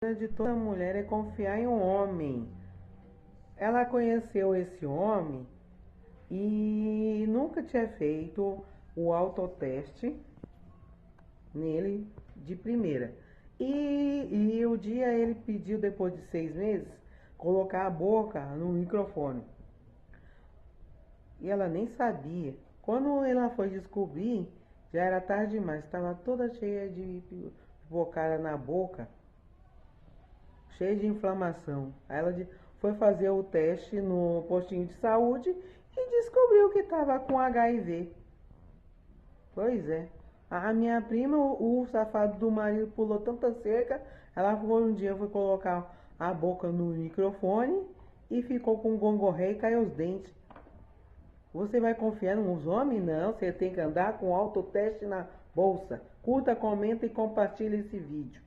De toda mulher é confiar em um homem. Ela conheceu esse homem e nunca tinha feito o autoteste nele de primeira. E o dia ele pediu, depois de 6 meses, colocar a boca no microfone. E ela nem sabia. Quando ela foi descobrir, já era tarde demais, estava toda cheia de pipocada na boca, cheia de inflamação. Aí ela foi fazer o teste no postinho de saúde e descobriu que estava com HIV. Pois é. A minha prima, o safado do marido pulou tanta cerca, ela foi um dia foi colocar a boca no microfone e ficou com gongorreia e caiu os dentes. Você vai confiar nos homens? Não, você tem que andar com autoteste na bolsa. Curta, comenta e compartilha esse vídeo.